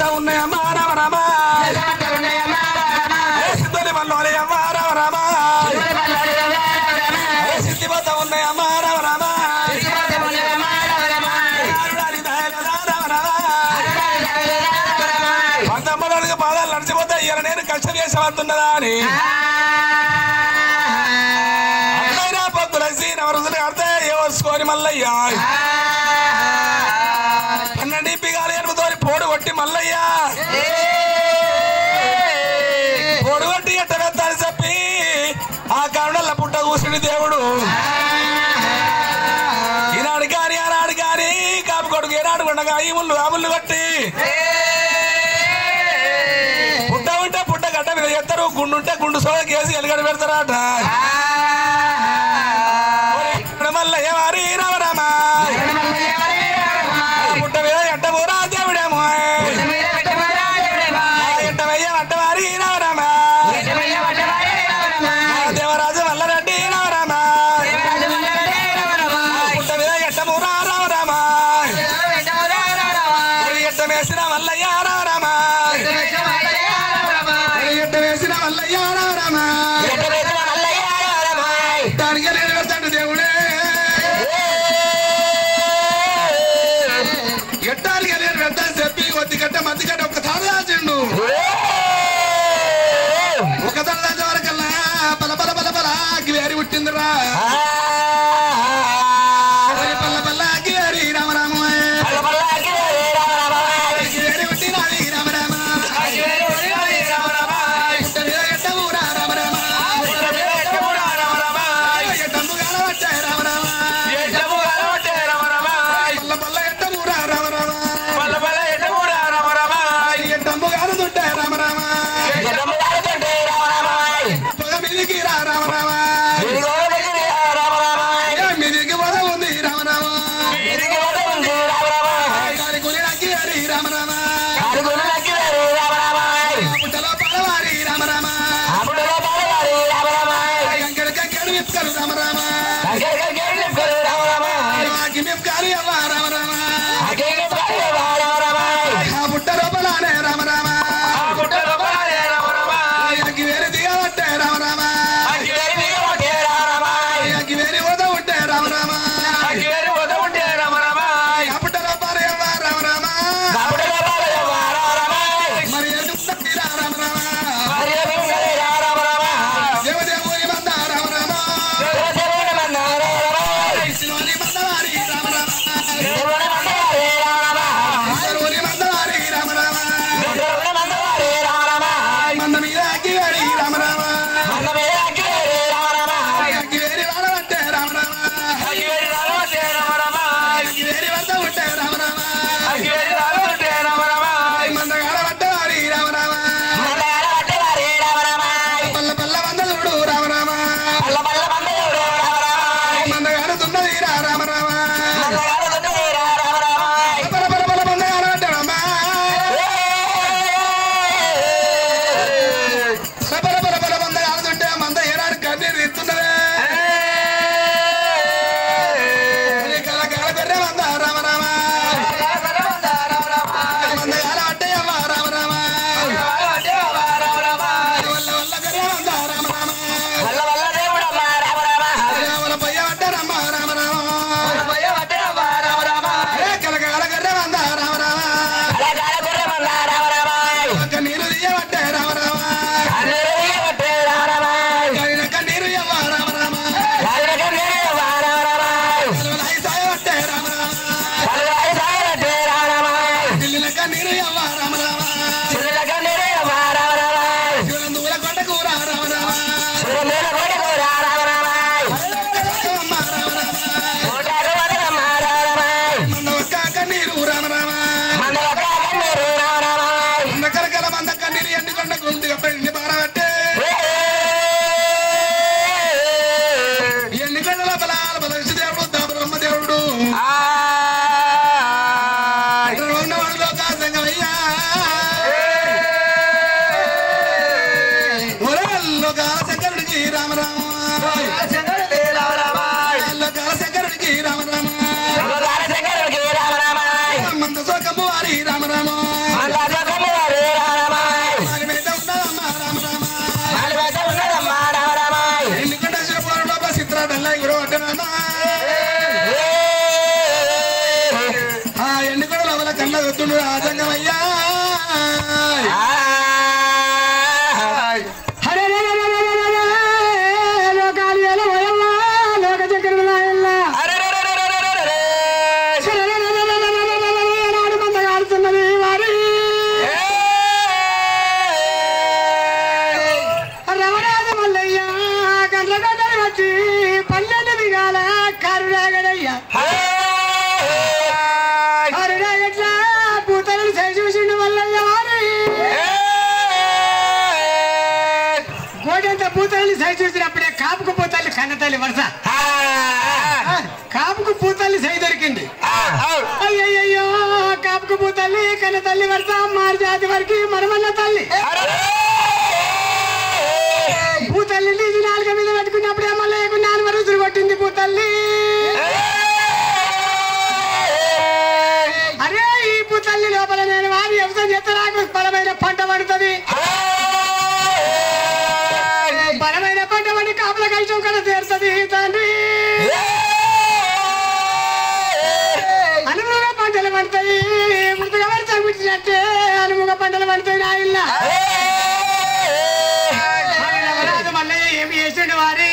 సిద్ధిపోతా ఉన్నాయమ్మా రామ రామ సిద్ధుని మల్లోని అమ్మ రామ రామ సిద్ధిపోతా ఉన్నాయమ్మా రామ రామ పంతమ్మడానికి పాదాలు నడిచిపోతాయి ఇలా నేను కష్టం చేసేవాడుతున్నదా అని అట్లయినా పొద్దుల నవరుసులు కడితే ఏవోసుకొని మల్లయ్య 12 పిగాలు ఎనుగుతోని పోడు కొట్టి మల్లయ్య పోడు కొట్టి ఎట్ట వెత్తాని చెప్పి ఆ కరుణల్ల పుట్ట కూర్చుని దేవుడు ఈనాడు కానీ ఆనాడు కానీ కాపు కొడుకు ఏనాడు ఉండగా ఈ ముళ్ళు ఆ ముళ్ళు కొట్టి పుట్ట ఉంటే పుట్ట గడ్డ మీద ఎత్తారు గుండు ఉంటే గుండు సోద కేసి ఎలుగడ పెడతారట మల్లయ్య వారి రామ రామ పుట్ట మీద ఎట్ట పోరా దేవుడేమో ఎట్ట వయ్య వట్ట వారి రామ రామ దేవరాజు వల్లరెడ్డి రామ రామ పుట్ట మీద ఎట్ట పోరా రామ రామ ఎట్ట వేసిన మల్లయ్య రామ రామ ఎట్ట వేసిన మల్లయ్య రామ రామ దానికి నేను వెళ్తాడు దేవుడే ఎట్టాలిగా నేను వెళ్తాను చెప్పి కొద్దిగట్ట మధ్యగట్ట ఒకసారి రాసిండు ఒకసారి రాసే వరకల్లా పల పల పల పల అగ్గివేరి పుట్టిందిరా పల్ల పల్ల అగ్గివేరి రామ రామ అగ్గివేరి పుట్టినది రామ రామ ఎట్టబూరా రామ రామ ఎట్టంబుగాల పట్టే రామ రామ పల్ల పల్ల ఎట్టబూరా రామ రామ ఎట్టంబుగాలు తుంటే రామ రామ పొగ మిదికి రా రామ రామ మిదికి పొద ఉంది రామ రామ గాలి గులి నక్కివేరి రామ రామ పుట్టలో పడవారి రామ రామ కంకెడు కంకెడు విప్కరు రామ రామ అగ్గి మిప్కారు అవ్వ రామ రామ ఆ పుట్ట లోపలనే రామ రామ అగ్గి వేరి దిగబట్టే రామ రామ అగ్గి వేరి వద ఉంటే రామ రామ ఆ పుట్ట లోపల అవ్వ రామ రామ మరి ఎదుగుతుంది రామ రామ దేవదేవుని మంద రామ రామ శివుని మందవారి రామ రామ శివుని మందవారి రామ రామ మంద మీద అగ్గివేరి రామ రామ అగ్గివేరి వాడబట్టే రామ రామ అగ్గివేరి వద్ద ఉంటే రామ రామ మందగాడ పట్టవారి రామ రామ పల్ల పల్ల మందలుడు రామ రామ మందగాడ దున్నది రామ రామ పల పల పల మందగాడ పట్టడమ్మా పల పల పల మందగాడ తుంటే మంద ఏనాడు కన్నీరు ఇస్తున్నదే కల కల బెర్రె మంద రామ రామ మందగాడ పట్టే అమ్మ రామ రామ వల్ల వల్ల బెర్రె మంద రామ రామ వల్ల పొయ్య పట్టారమ్మ రామ రామ కల కల బెర్రె మంద రామ రామ కన్నీరు తీయబట్టే రామ రామ కరిన కన్నీరు ఎవ్వ రామ రామ కలవలాయి సాయబట్టే రామ రామ దిల్లిన కన్నీరు ఎవ్వ రామ రామ శివనందుల కొండకు రా రామ రామ అమ్మ రామ రామ మంద ఒక్క కన్నీరు రామ రామ మంద కలకల మంద కన్నీరు ఎన్ని కొండకు దిగబడి పారబట్టే ఎన్ని కొండల బలాల బలసి దేవుడు బ్రహ్మదేవుడు ఉన్నవాడులో కాసంగమయ్యా ఒరవల్లో కాలశంకరుడికి రామ రామ కాలశంకరుడికి రామ రామ మంద సోకమ్మ వారి రామ రామ కొడుతుండు రాజంగమయ్యా చూసినప్పుడే కాపుకు పూతల్లి కన్నతల్లి వరుస కాపుకు పూతల్లి సై దొరికింది అయ్యయ్యో కాపుకు పూతల్లి కన్నతల్లి వరుస మారి జాతి వరకు మనమన్న తల్లి పూతల్లి తీసి నాలుక మీద పెట్టుకున్నప్పుడే మళ్ళీ నాన్న వరుసలు కొట్టింది పూతల్లి అరే ఈ పూతల్లి లోపల నేను వారి వ్యవసాయం చేస్తే నాకు బలమైన పంట పడుతుంది బలమైన పంట పడి కాపుల కష్టం కూడా తీరుతుంది తండ్రి అనుముగ పంటలు పడతాయి మృతుగా వర్షం పెట్టినట్టే అనుముగ పంటలు పడతాయి నా ఇల్ల మల్లయ్య ఏమి చేసిండు వారి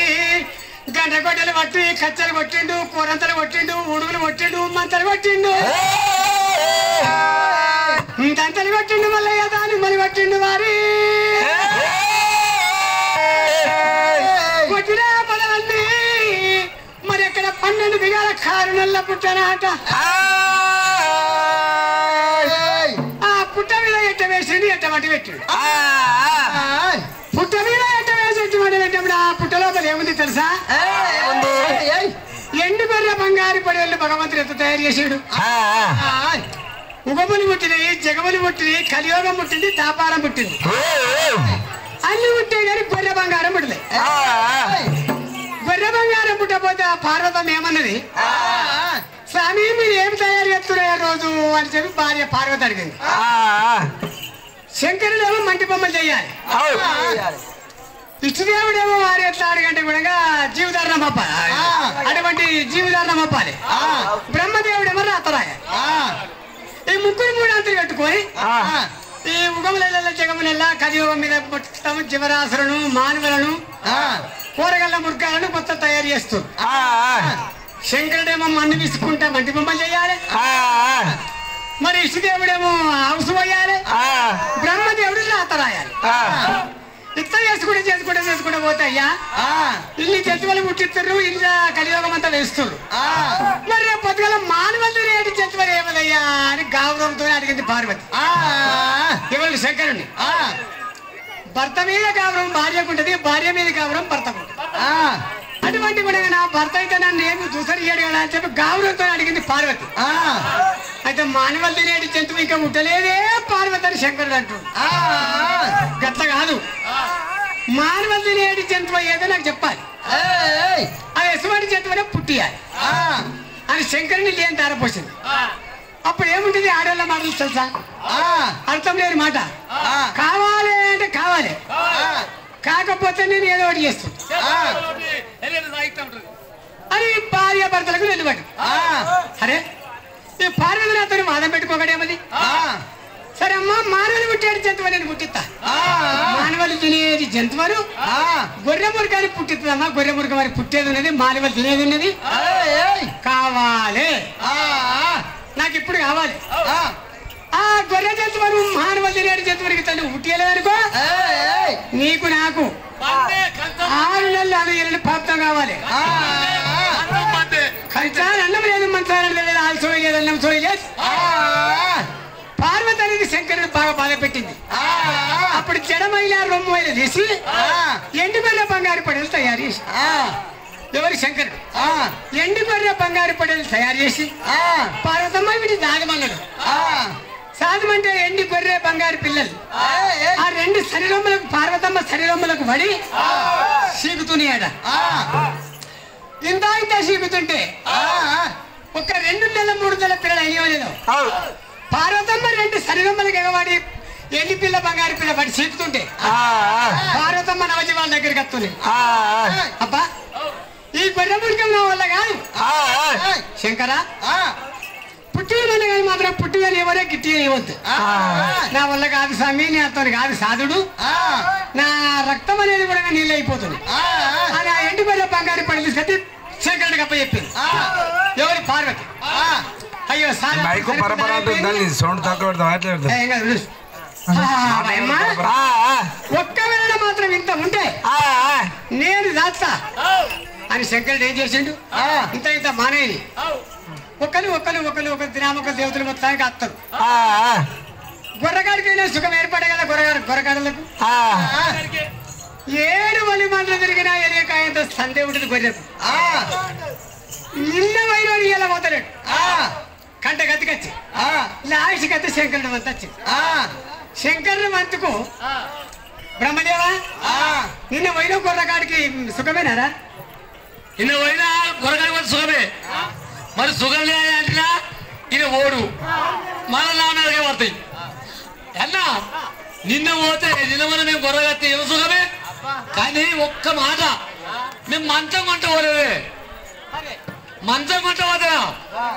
గంట గొడ్డలు పట్టి కచ్చలు కొట్టిండు కూరంతలు కొట్టిండు ఉడుగులు కొట్టిండు మంతలు కొట్టిండు దంతలు కొట్టిండు మల్లయ్య దాన్ని మళ్ళీ కొట్టిండు వారి కొట్టిన పదవన్నీ మరి ఎక్కడ 12 దిగాల కారు నల్ల పుట్టనాట ఆ పుట్ట మీద ఎట్ట వేసిండు ఎట్ట మట్టి పెట్టిండు పుట్ట మీద ఎట్ట వేసి ఎట్ట మట్టి పెట్టినప్పుడు ఆ పుట్ట లోపల ఏముంది తెలుసా ఎండు బెర్ర బంగారు పడేళ్ళు భగవంతుడు ఎంత తయారు చేసాడు ఉగములు పుట్టినాయి జగములు పుట్టినాయి కలియోగం పుట్టింది తాపారం పుట్టింది అన్ని పుట్టే కానీ గొర్రె బంగారం పుట్టలే గొర్రె బంగారం పుట్టకపోతే ఆ పార్వతం ఏమన్నది స్వామి మీరు ఏమి తయారు చేస్తున్నాయా రోజు అని చెప్పి భార్య పార్వతి అడిగింది శంకరుడేమో మంటి బొమ్మలు చెయ్యాలి ఇష్టదేవుడేమో వారి ఎట్లా అడగంటే కూడా జీవధారణం అప్పాలి అటువంటి జీవధారణం అప్పాలి బ్రహ్మదేవుడేమో రాతరాయ ఈ ముగ్గురు 3 అంతులు కట్టుకొని ఈ ఉగముల జగముల కలియుగం మీద పుట్టుతాము జీవరాశులను మానవులను కూరగాయల మృగాలను కొత్త తయారు చేస్తూ శంకరుడేమో మన్ను విసుకుంటా మంటి బొమ్మలు చేయాలి మరి ఇష్టదేవుడేమో హౌసు పోయాలి బ్రహ్మదేవుడు రాత రాయాలి ఇట్లా చేసుకుంటే పోతాయ్యా ఇల్లు జంతువులు పుట్టిస్తారు ఇల్లు కలియోగం అంతా వేస్తారు మరి రేపు పొద్దుగల మానవులు రేటు జంతువులు ఏమదయ్యా అని గౌరవంతో అడిగింది పార్వతి ఎవరు శంకరుని భర్త మీద గౌరవం భార్యకు ఉంటుంది భార్య మీద గౌరవం భర్తకు అటువంటి కూడా నా భర్త అయితే నన్ను ఏమి చూసరిగాడు కదా అని చెప్పి గౌరవంతో అడిగింది పార్వతి అయితే మానవులు తినేటి జంతువు ఇంకా ముట్టలేదే పార్వతి అని శంకరుడు అంటాడు గట్ల కాదు మానవులు తినేటి జంతువు ఏదో నాకు చెప్పాలి అది ఎటువంటి జంతువునే పుట్టియాలి అని శంకరుని లేని తారపోసింది అప్పుడు ఏముంటుంది ఆడవాళ్ళ మాటలు తెలుసా అర్థం లేని మాట కావాలి అంటే కావాలి కాకపోతే నేను ఏదో ఒకటి చేస్తాను అని భార్య భర్తలకు వెలువడు అరే ఈ పార్వతిని అతను వాదం పెట్టుకోకడేమది సరే అమ్మా మానవులు పుట్టేది జంతువు నేను పుట్టిస్తా మానవులు తినేది జంతువులు గొర్రె మురుగాని పుట్టిస్తుందమ్మా గొర్రె మురుగ మరి పుట్టేది ఉన్నది మానవులు తినేది ఉన్నది కావాలి నాకు ఇప్పుడు కావాలి ఆ గొర్రె జంతువులు మానవులు తినేది జంతువులకి తను పుట్టేలేదనుకో నీకు నాకు 6 నెలలు 6 ఏళ్ళు ప్రాప్తం కావాలి కంచాలు అన్నం లేదు మంచాలు లేదు ఆల్సోయి లేదు అన్నం సోయి లేదు పార్వతి అనేది శంకరుడు బాగా బాధ పెట్టింది అప్పుడు జడమైల రొమ్మైలు తీసి ఎండుగొర్రె బంగారు పడేలు తయారు చేసి ఎవరి శంకరుడు ఎండుగొర్రె బంగారు పడేలు తయారు చేసి పార్వతమ్మ వీటి దాగమన్నాడు సాధమంటే ఎండి గొర్రె బంగారు పిల్లలు ఆ 2 శరీరములకు పార్వతమ్మ శరీరములకు పడి సీకుతున్నాయట ఇంత సీకుతుంటే ఒక 2 నెలల 3 నెలల పిల్లలు అయ్యేవాళ్ళు పార్వతమ్మ 2 శరీరములకు ఎగవాడి ఎండి పిల్ల బంగారు పిల్ల పడి సీకుతుంటే పార్వతమ్మ నవజీవాల దగ్గరికి వస్తుంది అబ్బా ఈ గొర్రె మురికం నా వల్ల కాదు శంకర పుట్టి కానీ మాత్రం పుట్టి అని ఎవరే గిట్టి ఇవ్వద్దు. నా వల్ల కాదు స్వామి, నాతో కాదు సాధుడు, నా రక్తం అనేది కూడా నీళ్ళు అయిపోతుంది అని ఆ ఎండి మీద బంగారు పడి తీసుకొచ్చి శంకరుడికి అప్ప చెప్పింది. ఎవరి పార్వతి. అయ్యో ఒక్క వేళ మాత్రం ఇంత ఉంటే నేను దాస్తా అని శంకరుడు ఏం చేసిండు, ఇంత ఇంత మానేది ఒకరు దినామొక్క దేవతలు మొత్తానికి వస్తారు. గొర్రగాడికైనా సుఖం ఏర్పడే కదా గొర్రగాడలకు 7 వలి మంటలు తిరిగినా ఎరికాయంత సందే ఉంటుంది గొర్రెకు. నిన్న వైరోడు ఇలా పోతాడు కంట గతికొచ్చి లాస్ట్ కత్తి శంకరుడు వంత వచ్చింది. శంకరుడు వంతుకు బ్రహ్మదేవా నిన్న వైరో గొర్రగాడికి సుఖమేనారా? నిన్న పోయినా గొర్రగాడి సుఖమే, మరి సుఖం లేదంటున్నా ఈయన ఓడు మన నాన్నగా పడతాయి అన్నా. నిన్న పోతే నిన్న మనం మేము గొర్రెగత్తి ఏమో సుఖమే, కానీ ఒక్క మాట మేము మంచం కొంట పోలేదే, మంచం కొంట పోతున్నా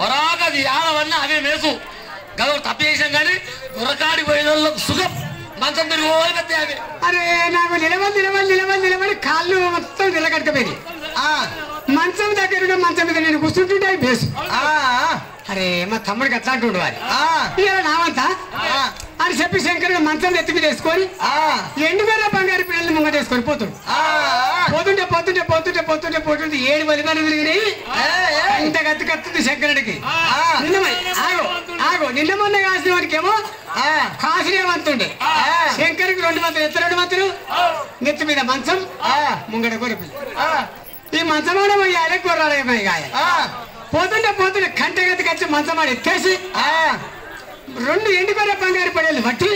పొరాక అది ఆడవన్నా అవే మేసు గదవ తప్పు చేసాం, కానీ గొర్రకాడికి పోయిన వాళ్ళకి సుఖం మంచం తిరిగి పోతే అవి. అరే నాకు నిలబడి కాళ్ళు మొత్తం నిలకట్టపోయింది. మంచం దగ్గర మంచం మీద నేను కూర్చుంటుంటే అవి బేసు. అరే మా తమ్ముడికి అట్లా అంటుండు వారి ఇలా నావంతా అని చెప్పి శంకరుడు మంచం ఎత్తి మీద వేసుకొని ఎండు వేల బంగారు పిల్లల్ని ముంగట వేసుకొని పోతుండు. పోతుంటే 7 వలిమలు తిరిగినాయి. ఇంత కత్తుంది శంకరుడికి. ఆగో నిన్న మొన్న కాసిన వాడికేమో కాసినేమంతుండే శంకరుడికి 2 మంత్రులు ఎత్త 2 మంత్రులు నెత్తి మీద మంచం ముంగట గొరిపి. ఈ మంచమాడ పోయాలి గొర్రాలే గాయ. పోతుంటే కంట గతికొచ్చి మంచమాడ ఎత్తేసి 2 ఎండుకొర్ర బంగారు పడేళ్ళు పట్టి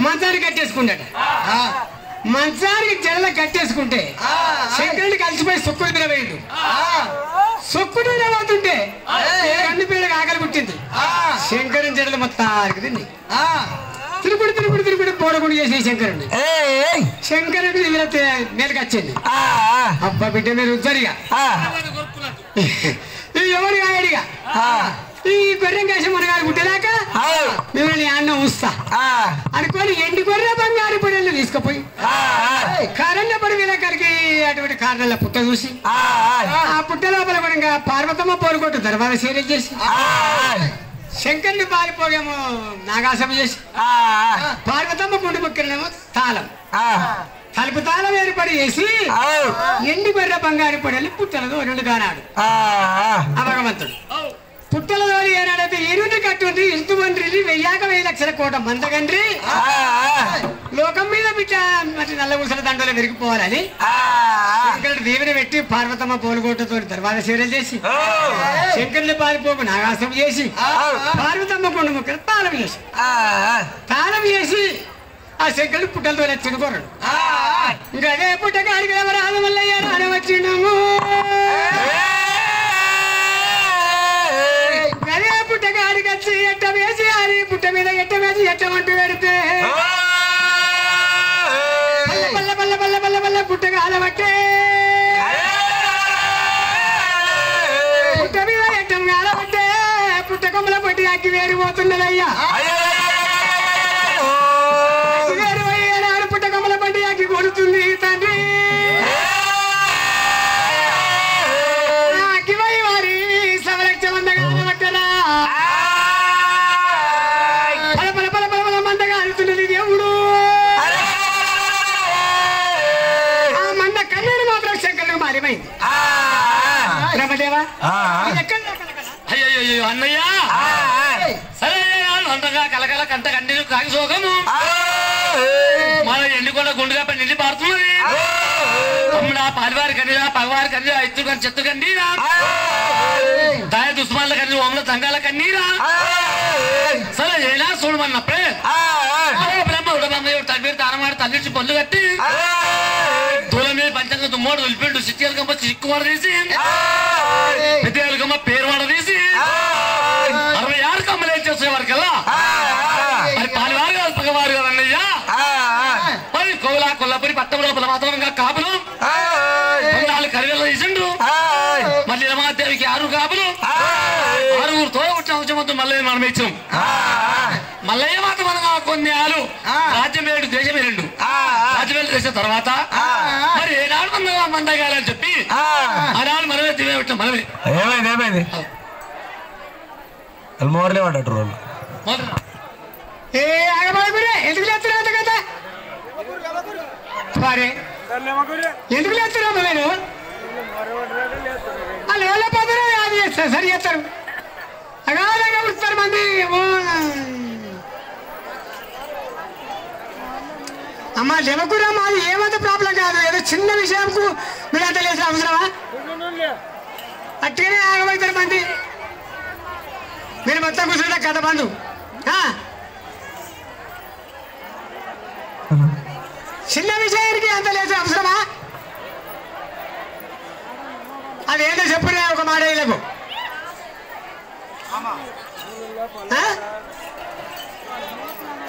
మంచానికి కట్టేసుకుంటాడు. మంచానికి జడల కట్టేసుకుంటే శంకరుడికి కలిసిపోయి సొక్కుడు మీద వేయండు. సొక్కుడు మీద పోతుంటే 2 పిల్లలకి ఆకలి పుట్టింది. శంకరుని జడలు మొత్తానికి తిండి. తిరుగుడు పోడగుడు చేసి శంకరుడి మీదకి వచ్చింది. అబ్బా బిడ్డ మీరు ఉద్దరిగా ఎవరు కాయడిగా ఈ గొర్రెం కాసి మునగాడు పుట్టేదాకా మిమ్మల్ని అన్నం ఊస్తా అనుకొని ఎండి గొర్రె బంగారు పొడలు తీసుకుపోయి కారణ్య పడి వీళ్ళకి అటువంటి కారణాల పుట్ట చూసి ఆ పుట్ట లోపల కూడా పార్వతమ్మ పోరుకొట్టు దర్బార సేర చేసి శంకరుని పారిపోయేమో నాగాసమ చేసి పార్వతమ్మ గుండు ముక్కనేమో తాళం తలుపు తాళం ఏర్పడి చేసి ఎండి గొర్రె బంగారు పొడలు పుట్టలతో 2 కానాడు ఆ భగవంతుడు. పుట్టలతో ఏనాడైతే 8 కట్టుంది ఇంతుమండ్రి 1000 లక్షల కోట మందగండ్రి లోకం మీద బిడ్డ మరి నల్ల ముసల దండలో విరిగిపోవాలని శంకరుడు దీవెన పెట్టి పార్వతమ్మ పోలుగోటతో దర్వాజ సేవలు చేసి శంకరుని పారిపోకు నాగాసం చేసి పార్వతమ్మ కొండ ముక్కలు తాళం చేసి ఆ శంకరుడు పుట్టలతో చినుకోరడు. ఇంకా అదే పుట్టగాడికి రామల్లయ్య రానవచ్చినము అదే పుట్టగాడికి వచ్చి ఎట్ట వేసి అది పుట్ట మీద ఎట్ట వేసి ఎట్టమంటూ పెడితే పల్ల పుట్టగా అలబట్టే పుట్ట మీద ఎట్టం కాలబట్టే పుట్ట కొమ్మల పట్టి అగ్గి వేరిపోతున్నదయ్యా. పుట్ట కొమ్మల పట్టి అగ్గి కొడుతుంది తండ్రి. అగ్గిపోయి వారి 1 లక్ష మందగా అలబట్టరా పల మందగా అలుతున్నది దేవుడు. ఆ మంద కన్నీరు మాత్రం శంకరుడు మారిపోయింది. బ్రహ్మదేవా అయ్యో అన్నయ్య సరే అంతగా కలకల కంట కంటిన్యూ కాకి సోకము మన ఎండుకొండ గుండుగా నిండి పారుతున్నది. తమ్ముడా పాలివారి కన్నీరా పగవారి కన్నీరా ఎత్తు కానీ చెత్త కన్నీరా దాయ దుస్మాన్ల కన్నీరు ఓమల తంగాల కన్నీరా సరే ఏనా చూడమన్నప్పుడే బ్రహ్మ ఉడబ్రహ్మ తగ్గిరి తారమాడి తల్లించి పళ్ళు కట్టి దూరం మీద పంచంగా దుమ్మోడు వెళ్ళిపోయిండు. సిట్టికమ్మ చిక్కువాడ తీసి పెద్దమ్మ పేరువాడ తీసి 66 కమ్మలు ఏం చేసే వారికల్లా మరి పాలివారు కాదు పగవారు కాదు అన్నయ్యా. మరి కొల్లాపురి పట్టం లోపల వాతావరణంగా కాపులు 4 కరివేలు తీసిండు. మళ్ళీ రమాదేవికి 6 కాపులు 6 తోడ మల్లయ్య మనం ఇచ్చాం. మల్లయ్య మాత మనగా కొన్ని ఆలు రాజ్యం వేడు దేశం వేరండు. రాజ్యం వేలు చేసిన తర్వాత మరి ఏనాడు మందగాలని చెప్పి ఆనాడు మనమే దివే పెట్టాం. మనమే ఏమైంది మోర్లే పడ్డట్టు రోడ్లు ఏ ఆగబాగురే ఎందుకు లేస్తున్నా కదా ఎందుకు లేస్తున్నా నేను వాళ్ళు పోతారు అది చేస్తారు సరి చేస్తారు అగాధంగా ఉడుతారు మంది. అమ్మా లేవకురమ్మా అది ఏమంత ప్రాబ్లం కాదు. ఏదో చిన్న విషయంకు మీరు అంత లేచిన అవసరమా? అట్టుగానే ఆగబడతారు మంది. మీరు మొత్తం కూర్చుంటే కథ బంధు. చిన్న విషయానికి అంత లేచిన అవసరమా? అదేంటో చెప్పురా ఒక మాట వీళ్ళకు.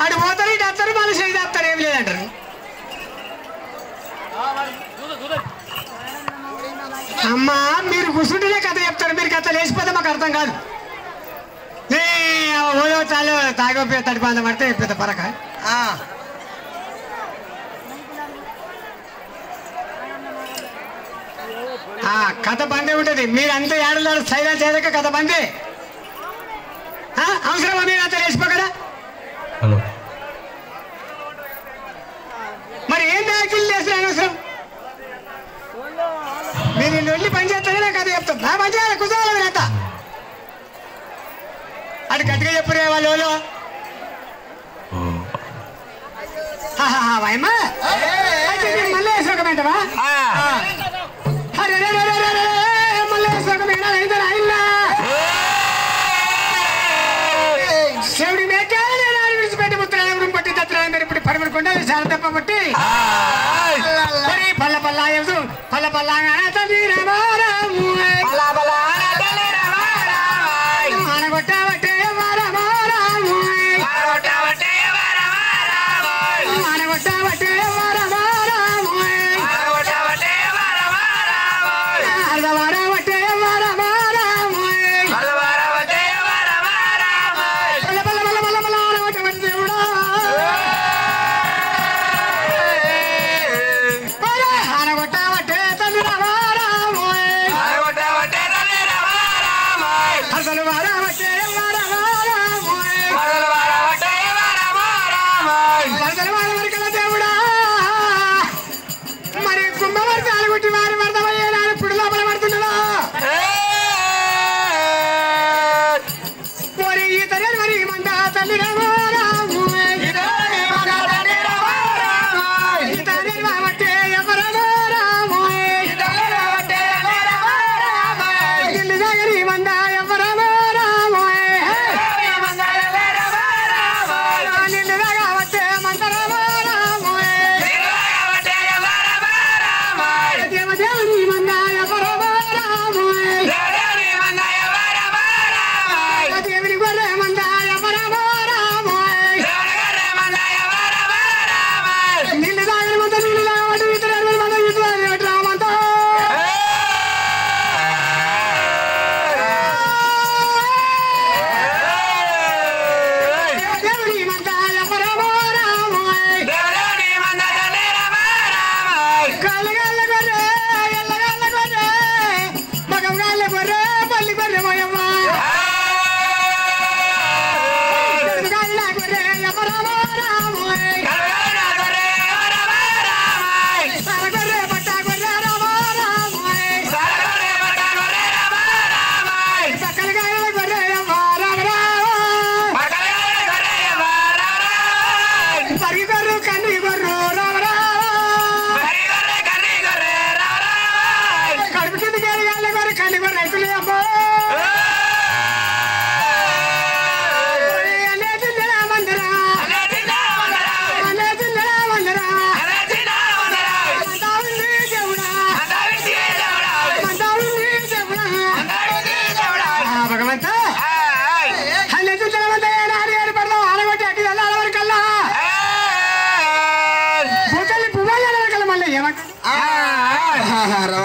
అటు పోతారు ఇటు వస్తారు మళ్ళీ చేయి తాపుతారు ఏం లేదంటారు. అమ్మా మీరు కూర్చుంటేనే కథ చెప్తారు. మీరు కథ లేచిపోతే మాకు అర్థం కాదు. ఓదో చాలు తాగో తడిపాంద పడితే పెద్ద పరక కథ బందే ఉంటుంది. మీరు అంత ఏడలాడు సైలెన్స్ చేయక కథ బందే. అవసరమా మీరు అంత లేచిపోకరా? మరి ఏం దాఖలు చేసిన అనవసరం. మీరు వెళ్ళి పని చేస్తానే కథ చెప్తాం. నా పని చేయాలి కుదరాలి అంత అటు గట్టిగా చెప్పురే వాళ్ళు. వాయమ్మా మళ్ళీ వేసుకోకమేంటవా? మళ్ళీ వేసుకోకమేనా శివుడి మేకాలు విడిచిపెట్టి ముత్రాలు పట్టి తత్రాలు మీరు ఇప్పుడు పడబడుకుంటే చాలా తప్ప పట్టి పల్ల పల్లా పల్ల పల్లాగా అనగొట్టబట్టే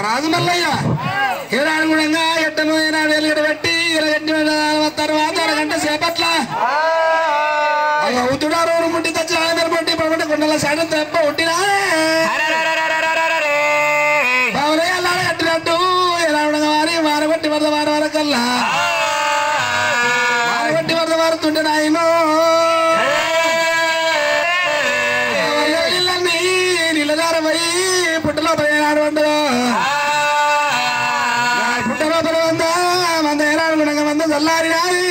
రాజు మల్లయ్య ఈనాడు కూడా ఎట్టము ఈనాడు వెలుగడ పెట్టి తర్వాత అరగంట సేపట్ల అవుతున్నారు ముట్టి తెచ్చి పొట్టి పడబట్టి కొండల సైడ్ తెప్ప ఉట్టినా బావలయ్య కట్టినట్టు ఈనాడు వారి వారబట్టి వరద వారి వరకల్లా వారబట్టి వరద వారుతుంటే నాయనో నీళ్ళదారమై పుట్టలో పడినాడు వండు పుట్టలో పడి మంద ఏనాడు గుణంగా మంద చల్లారినాది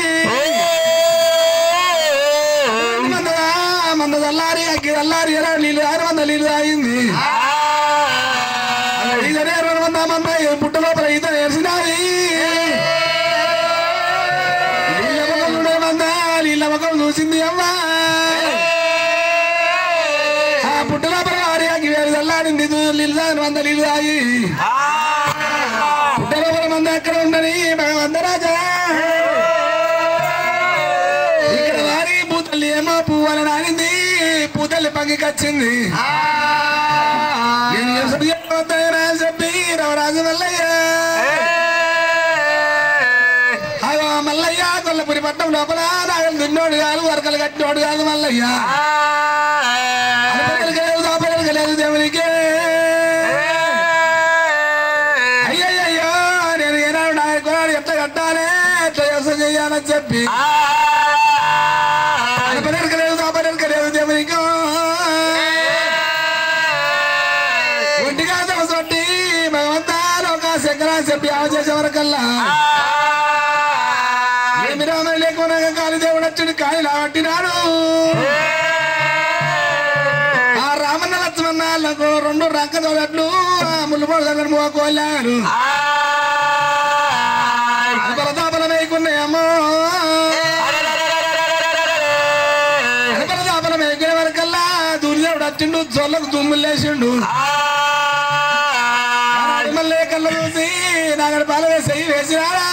మంద చల్లారి అగ్గి చల్లారి ఏనాడు నీళ్ళు 600 నీళ్ళు తాగింది ఈత నేర్వని మంద పుట్ట లోపల ఈత నేర్చినాది నీళ్ళ ముఖం చూడే మంద నీళ్ళ ముఖం చూసింది అమ్మా పుట్ట లోపల వారి అగ్గి వేరు చల్లారింది నీళ్ళు తాగిన మంద నీళ్ళు తాగి పుట్ట లోపల మంద ఎక్కడ ఉండని భగవంతరాజా ఇక్కడ వారి పూతల్లి ఏమో పువ్వులని నానింది పూతల్లి పగికొచ్చింది చెప్పి రవరాజు మల్లయ్య అగో మల్లయ్య కొల్లపురి పట్టణం లోపల నాగలు దున్నోడు కాదు వరకలు కట్టినోడు కాదు మల్లయ్య లేదు దేవునికి అయ్యయ్యో నేను ఏనాడు నాయకుడు ఎట్లా కట్టాలి ఎట్లా వ్యవసాయం చెయ్యాలని చెప్పి లేదు దేవునికి ఒంటిగా తొట్టి భగవంతాలు ఒక శంకరా చెప్పి ఆమె చేసే వరకల్లా ఏమి రామని లేకుండా కాళీ దేవుడు వచ్చి కాళీ లాగట్టినాడు ఆ రామన్న లక్ష్మణకు 2 రంక తోడట్లు ముళ్ళుపోడు దగ్గర మోకోలేరు బలతాపల మేకున్నాయమ్మో బలతాపల మేకునే వరకల్లా దూరిదేవుడు వచ్చిండు జొల్లకు దుమ్ములేసిండు మళ్ళీ కళ్ళు చూసి నాగడి పాల వేసి వేసినాడా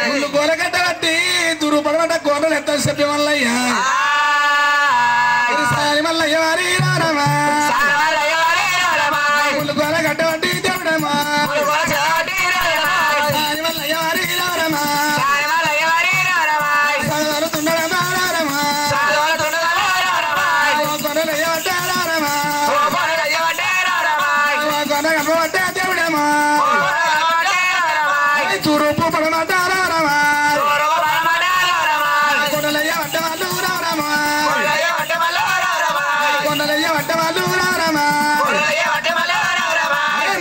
ముందు గోరగడ్డ కట్టి దురు పడబడ్డ గోరలు ఎంత చెప్పి మల్లయ్య మల్లయ్య వారి రారమా ముందు గోరగడ్డ కట్టి దేవుడమా మల్లయ్య వారి రారమా తుండడమా రారమా కొనలయ్య రారమా కొనగబట్టే దేవుడమా తూరుపు పడమంటారారమా కొండలయ్య వడ్డ వాళ్ళు రారమా కొండలయ్య వడ్డ వాళ్ళు రారమా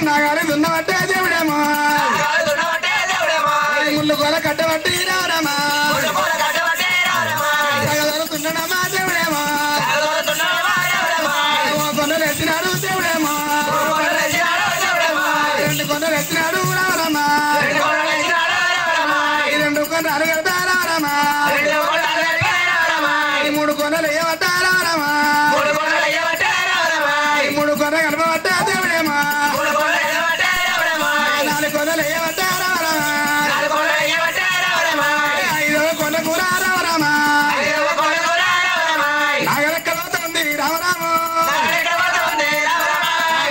నాగారి దున్నబట్టే దేవుడేమా ముళ్ళు కొల కట్టబట్టి రారమా తుండడమా దేవుడేమా కొండలు ఎత్తినాడు దేవుడేమా 2 కొండలు ఎత్తినాడు రారమా 2 కొండలు కడతారారమా 3 కొండలు ఏవటారారమా 3 కొండలు కడపబట్ట దేవుడేమా 4 కొండలు ఏవటారారమా 5వ కొండ కూరారారమా నాగలెక్కల పోత ఉంది రామరామో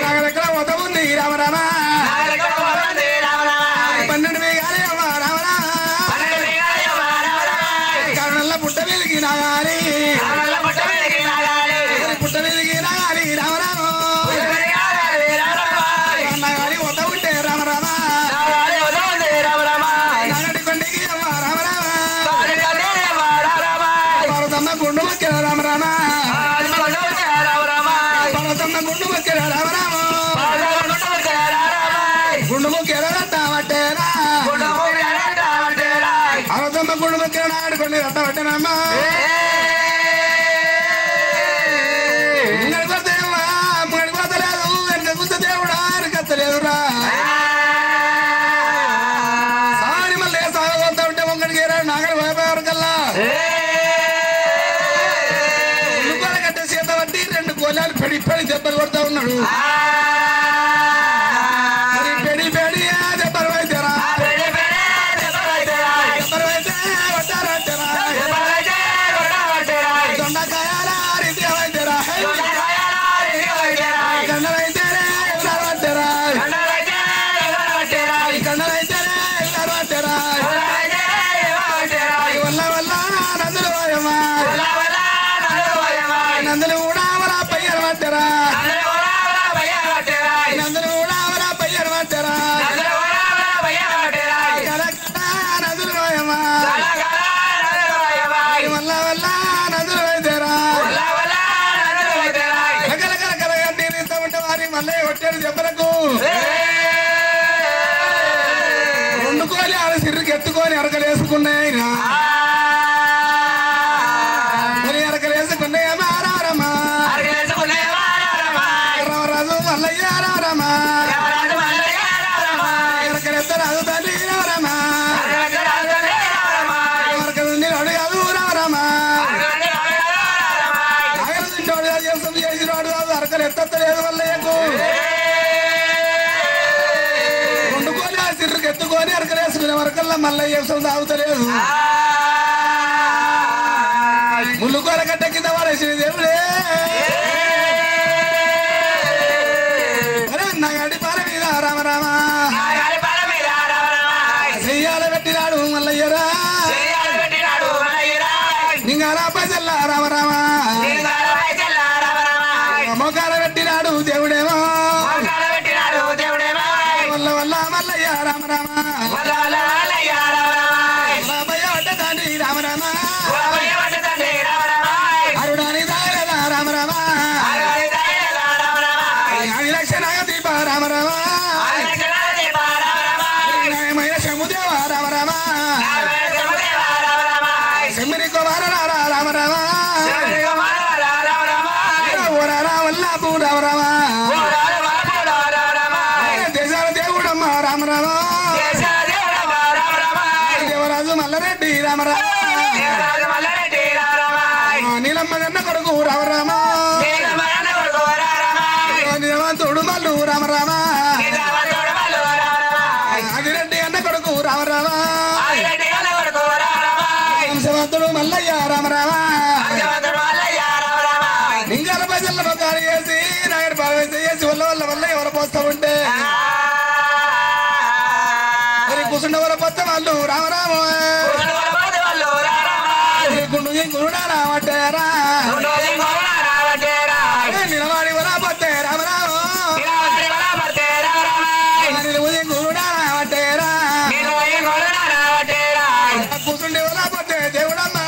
నాగలెక్కల పోత ఉంది రామరామా 12 వేగాలి అమ్మ రామరామా కరుణల్ల పుట్ట వెలిగి నాగాలి పుట్ట వెలిగి నాగాలి రామరామో నాగాలి పోత ఉంటే రామరామా నాగడి కొండకి అమ్మ రామరామా పర్వతమ్మ గుండు మొక్కిన రామరామా పర్వతమ్మ గుండు మొక్కిన రామరామో గుండు మొక్కిన రట్టబట్టేరా పర్వతమ్మ గుండు మొక్కిన నాగడి కొండ రట్టబట్టేనమ్మా గడిపోతేమ్మా గడిపోతలేదు ఎంత గుంత దేవుడా కత్తలేదురా సారి మళ్ళీ సాగబోతా ఉంటే ఒక్కడికి నాగడి పోయేవరకల్లా కట్టే సీత బట్టి 2 కోలాలు పెడి పెడి దెబ్బలు కొడతా ఉన్నాడు మరి పెడి పెడి దెబ్బలు అయితేరా దెబ్బలు అయితే కొట్టారంటారా దొండకాయాల రీతి అయితేరా గండలైతేనే అంటారా ఎత్తుకొని అరకలేసుకున్నాయి మరి అరకలేసుకున్నాయి రామరమ్మా రామరాజు మల్లయ్య రామరమ్మా అరకలెత్తరాజు తండ్రి రామరమ్మా అరకలుండి రాడు కాదు రామరమ్మా అరకలుండి చేసినాడు కాదు అరకలు ఎత్తలేదు మల్లయ్యకు వండుకొని ఆ సిర్రుకు ఎత్తుకొని అరకలేసుకునే వరకల్లా మల్లయ్య తాగుతలేదు ముళ్ళు కొరగడ్డ కింద పడేసి దేవుడే నగడి పాల మీద రామరామ చెయ్యాల పెట్టినాడు మల్లయ్యరా నింగారా పైసల్లా రామరామ మోకాల పెట్టినాడు దేవుడేమో వల్ల వల్ల మల్లయ్య రామరామ రామయ్య వడ్డదాని రామరామ అరుడాని దాయరా రామరామ అవిలక్షణాయ దీప రామరామ న్యాయమైన శముదేవ రామరామ శమిని కుమార రామరామ ఓరారా వల్లాపు రామరామ దేశాల దేవుడమ్మ రామరామ దేవరాజు మల్లారెడ్డి రామరామ నీలమ్మ గన్న కొడుకు రామరామ నిలవంతుడు మల్లు రామరామ ఆదిరెడ్డి అన్న కొడుకు రామరామ వంశవంతుడు మల్లయ్య రామరామ నింగాల పైసల్లో మొక్కలు చేసి నాగడి పాలవేసి చేసి వల్ల వల్ల వల్ల ఎవరు పోస్తా ఉంటే మరి కూర్చుండే వాళ్ళ పొత్త వాళ్ళు రామరామ గుండు గురుడా రావట్టేరా నిలవాడి వల పొత్తే రామరామ గురుడా రావట్టేరా కూర్చుండే వాళ్ళ పొత్తే దేవుడమ్మ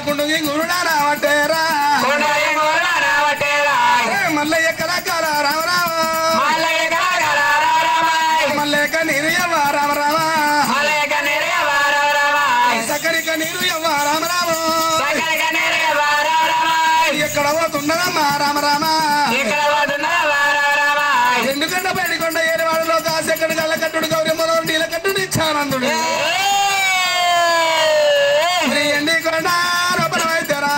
గుండు గురుడా రావట్టేరా మల్లయ్య కళాకార రామరామ మల్లయ్య నీరు ఎవ్వ రామరామ సకరిక నీరు ఎవ్వ రామరామ ఎక్కడ పోతున్నదమ్మా రామరామ ఎందుకంటే బయటకొండ ఏరివాడలో కాసెక్కడి కళ్ళ కట్టుడు గౌరమ్మలో నీళ్ళ కట్టుడు ఇచ్చానందుడు ఎండి కొండ రూపణ వైద్యరా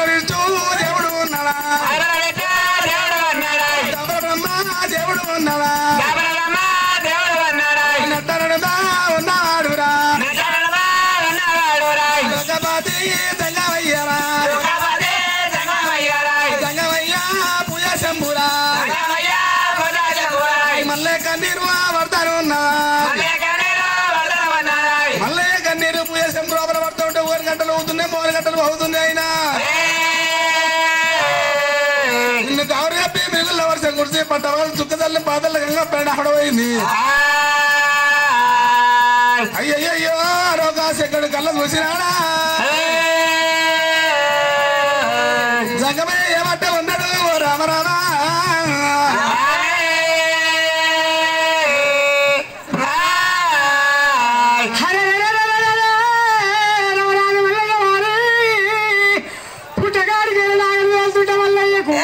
విష్ణు దేవుడు ఉన్నాడా బ్రహ్మ దేవుడు ఉన్నాడా నట్టనడుదా ఉన్నవాడురా జగపతి జంగమయ్యరా జంగమయ్య పూజ శంభురా మల్లయ్య కన్నీరు వర్తాను ఉన్నావా మల్లయ్య కన్నీరు పూజ శంభు లోపల పడుతూ ఉంటే 3 గంటలు అవుతున్నాయి 3 గంటలు అవుతుంది అయినా నిన్ను కవరు చెప్పి మిగుల వర్షం కురిసి పట్టవాళ్ళు చుక్కదల్లి పాతల గంగ పెండ హడవైంది అయ్యయ్యో రోగాస్ ఎక్కడు కళ్ళ చూసినాడా జగమే ఏమంట ఉన్నాడు రామరామ పుట్టగాడికి వెళ్తుంటే మల్లయ్యకు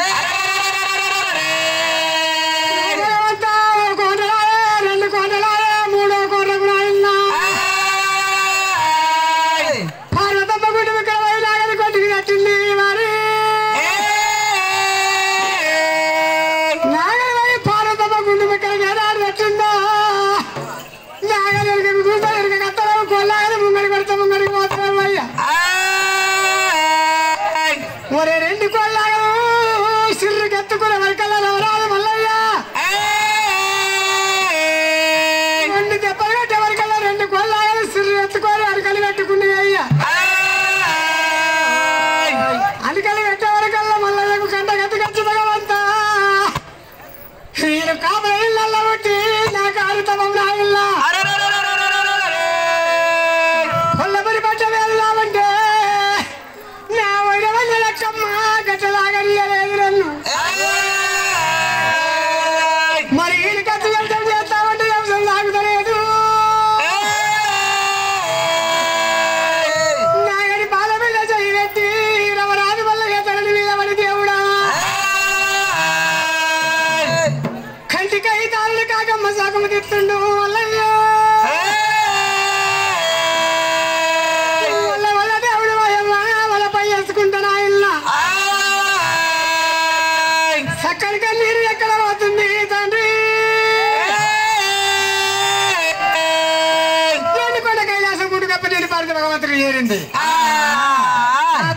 భారత భగవంతుడు చేరింది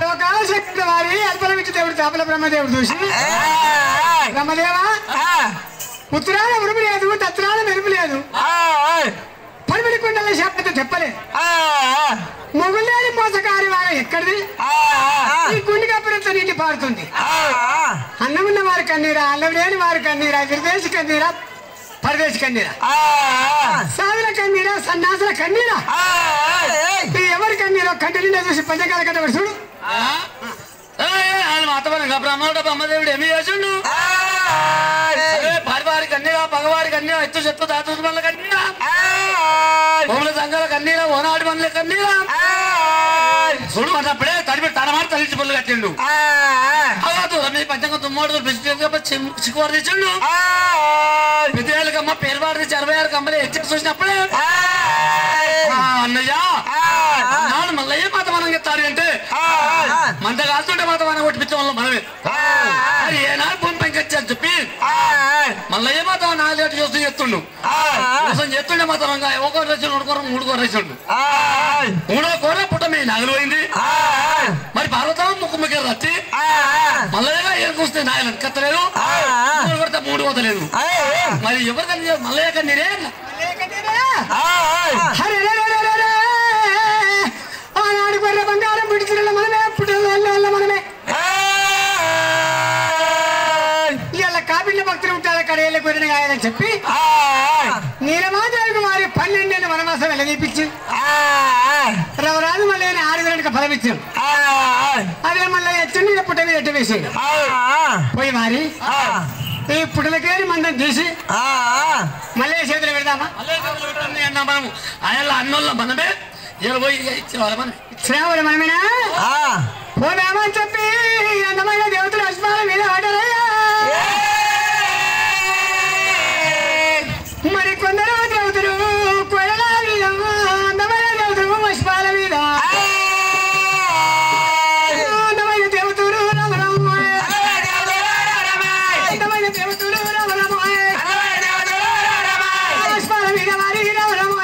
లోకాల శక్తి వారి అల్పలమిచ్చి దేవుడు తాపల బ్రహ్మదేవుడు చూసి బ్రహ్మదేవ ఉత్తరాల ఉరుము లేదు దత్తరాల మెరుపు లేదు పడిమిడి కుండల శాపత తెప్పలేదు మొగులేని మోసకారి వారు ఎక్కడిది ఈ గుండె కప్పుడంత నీటి పారుతుంది అన్నమున్న వారి కన్నీరా అన్నం లేని వారి కన్నీరా విదేశీ కన్నీరా పరదేశీ కన్నీరా సాధుల కన్నీరా సన్నాసుల కన్నీరా ఎవరి కన్నీరో కంటి నిండా చూసి పంచకాల కట్టబడి చూడు మాతవరంగా బ్రహ్మడు బ్రహ్మదేవుడు ఏమి చేసిండు పారివారి కన్నీరా పగవారి కన్నీరా ఎత్తు చెత్త దాతు మళ్ళ కన్నీరా భూముల సంఘాల కన్నీరా ఓనాడు మనల కన్నీరా చూడు అన్నప్పుడే తడిపి తనమారి తల్లి పళ్ళు కట్టిండు రమీ పంచంగ తుమ్మడు చిక్కువారు తెచ్చిండు పెద్దవాళ్ళకమ్మ పేరువారు తెచ్చి 66 కమ్మలే హెచ్చరిక చూసినప్పుడే అన్నయ్య నాడు మల్లయ్య మాత మనం చెప్తారు అంటే మంట కాల్తుంటే మాత మనం కొట్టిపించే వాళ్ళం మనమే అది ఏనాడు భూమి పైకి వచ్చారు చెప్పి మల్లయ్య మాత 4 ఏళ్ళు చూస్తూ చెప్తుండు కోసం చెప్తుండే మాత ఒక రైతులు 3 కూర రైతులు 3వ కూర పుట్ట మీ నాగలు పోయింది మరి పార్వతం ముక్కు ముఖ్య రచ్చి మల్లయ్యగా ఏరుకొస్తే నాయలు కత్తలేదు కొడితే 3 కోతలేదు మరి ఎవరు కన్నీ మల్లయ్య కన్నీరే ఆనాడు గొర్రె బంగారం పిడిచిన మనమే పుట్టిన మనమే ఇలా కాపిళ్ళ భక్తులు ఉంటారు కడేళ్ళ గొర్రెని కాయాలని చెప్పి నీలమాదేవికి వారి 12 వనవాసం వెళ్ళదీపించి రవరాజు మళ్ళీ 6 గంటలకు ఫలం ఇచ్చాం అదే మళ్ళీ ఎచ్చండి పుట్ట మీద ఎట్ట వేసాడు పోయి మరి ఈ పుట్టలకేరి మందం తీసి మళ్ళీ చేతులు పెడదామా అన్నా మనము ఆయన అన్నోళ్ళ మనమే ఇలా పోయి శ్రావణ మనమేనా పోదామని చెప్పి అందమైన దేవతలు అస్మాల మీద ఆడారయ్యా మరి కొందరు దేవతలు కొడల మీద అందమైన దేవతలు అస్మాల మీద అందమైన దేవతలు రమరమ్మ అందమైన దేవతలు రమరమ్మ అస్మాల మీద వారి రమరమ్మ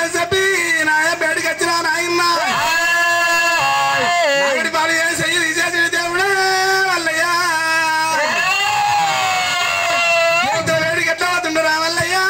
అని చెప్పి నాయ బయటకు వచ్చిన నాయన్న నాగడి పాలు చెయ్యి తీసేసి దేవుడే వల్లయ్యా వేడికి ఎట్లా అవుతుండరా వల్లయ్యా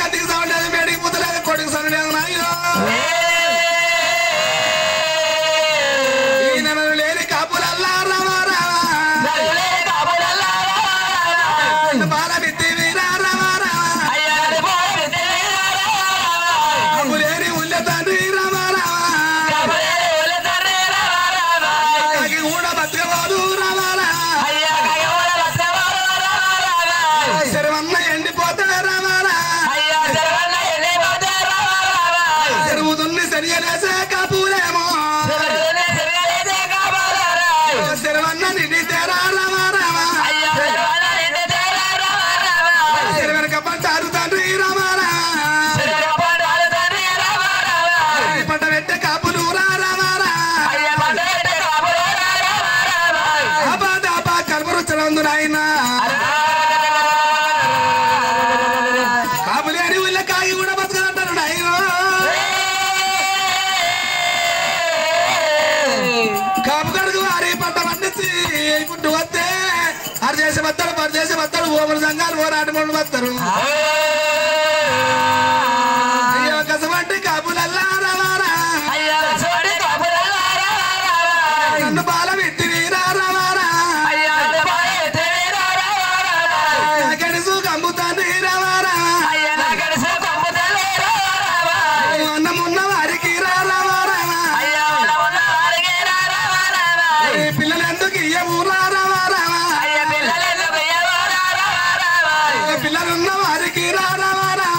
కత్తికి సౌండేది మేడికి పుత్తలేదు కొడుకు సౌండేది నాయో ఈ నెలలు లేని కాపులల్లా రామా రామా బాల బిత్తి వీరా రామా రామా కాపు లేని ఉల్ల తండ్రి రామా రామా కాకి కూడా బతకవాడు రామా రామా శరవన్న ఎండిపోతాడు రామా రామా చెరువుతున్ని సరియలేసే కాపులేమో శరవన్న నిండితేరా రామా రామా శరవెనక పట్టారు తండ్రి రామా పట్ట పెట్టే కాపులు రామా రాబా కల్పరుచనందు నాయన కాపులేని ఉల్ల కాగి కూడా బతకదంటారు నాయన కాపు కడుగు వారి పంట పండించి పుట్టు వస్తే అరు చేసి బతాడు పరు చేసి బతాడు ఓములు సంఘాలు ఓరాటి మూడు బతారు అయ్యో కసమంటే కాపులల్లా రామారా నన్ను బాల పెట్టి వీరా రామారా గడుసు కమ్ముతాను రామారా అన్నమున్న వారికి రామారా పిల్లలు ఎందుకు ఇయ్యము రామారా పిల్లలున్న వారికి రామారా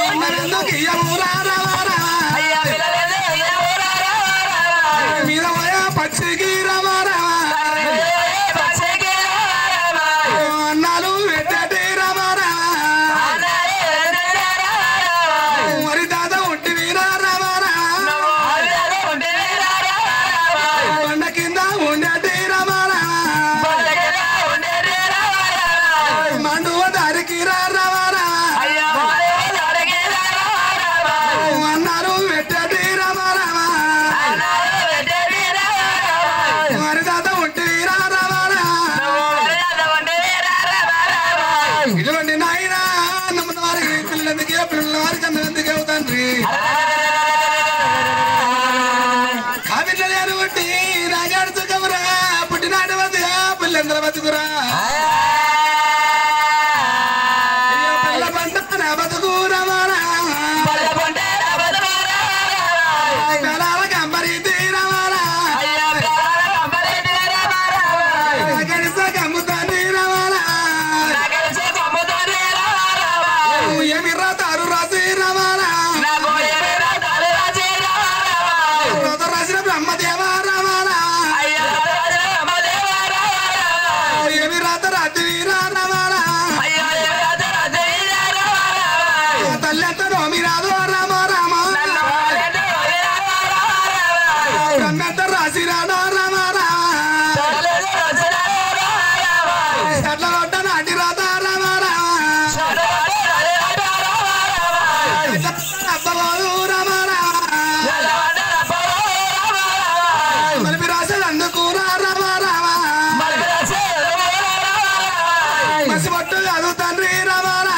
అన్నరెందుకు ఇయ్యము రామారా మీద పోయా పచ్చికి రామారా అన్నాలు పెట్టే రామారా మరి తాత ఉంటి వీరా రామారా కొండ కింద ఉండేటి రామారా మండువ దారికి రామారా అన్నారు పెట్టేటి రామారా మరి తాత ఉంటి వీరా రామారా ఇటువంటి నాయన నమ్మని వారికి పిల్లలెందుకే పిల్లల వారికి అందరెందుకే తండ్రి కావిట్లేరు బట్టి నాగాడు సుఖమురా పుట్టినాడు బతుగా పిల్లెందర బతుకురా అయ్యో పిల్ల పంట నా బతుకు రమారా పిల్లల కంబరి తీరమారా గడిస కమ్ముతాని రమారా ఏమి రాతారు రాసి రమారా రాసిన బ్రహ్మదేవ రమారా ఏమి రాత రాత్రి రమారా తల్లి అంత నోమి రాదు రామా రామా బ్రహ్మంత రాసి రాడా రామారా ఎట్ల కొట్ట నాటి రాత రమారా అబ్బవాడు రమారా మలిపి రాసేది అందుకు రమారా మసి పట్టు కాదు తండ్రి రమారా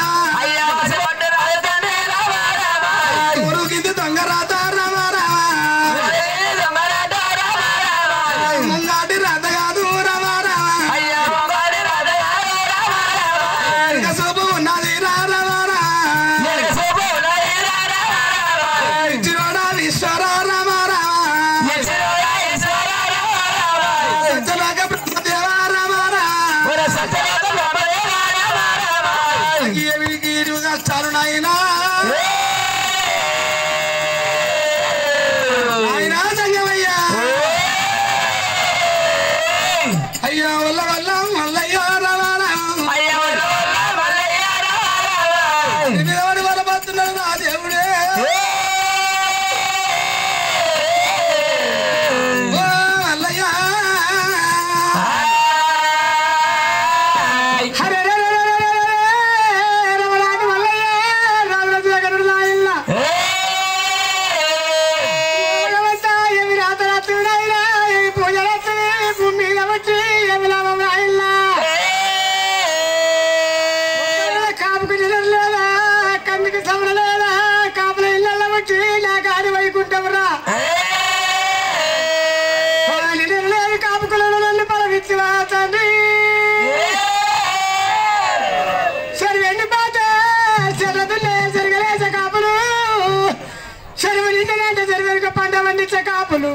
మురుగింది దొంగ రాత రమారా ముంగాటి రాత కాదు రమారా ఇంకా సూపు ఉన్నది రమారా ఇచ్చినోడా ఈశ్వర రమారా సత్యలోక బ్రహ్మదేవ రమారా ఏమి కష్టాలు నాయనా ఆయన సంగమయ్యా అయ్యా వల్ల వల్ల మల్లయ్య రమారా నిన్నవాడు వల్ల పడుతున్నాడు నా దేవుడే ఓ మల్లయ్య హరే రమణాది మల్లయ్య కాపుకు నిద్ర లేదా కందుకు సమర లేదా కాపుల ఇళ్ళ వచ్చి నా గాడి వైకుంఠంరా నిద్ర లేదు కాపుకులను నన్ను పలవిచ్చివా తండ్రి సరి వెండి పాత చెరదులే సరిగలేసే కాపులు సరి నిండనంటే సరి వెనుక పంట పండించే కాపులు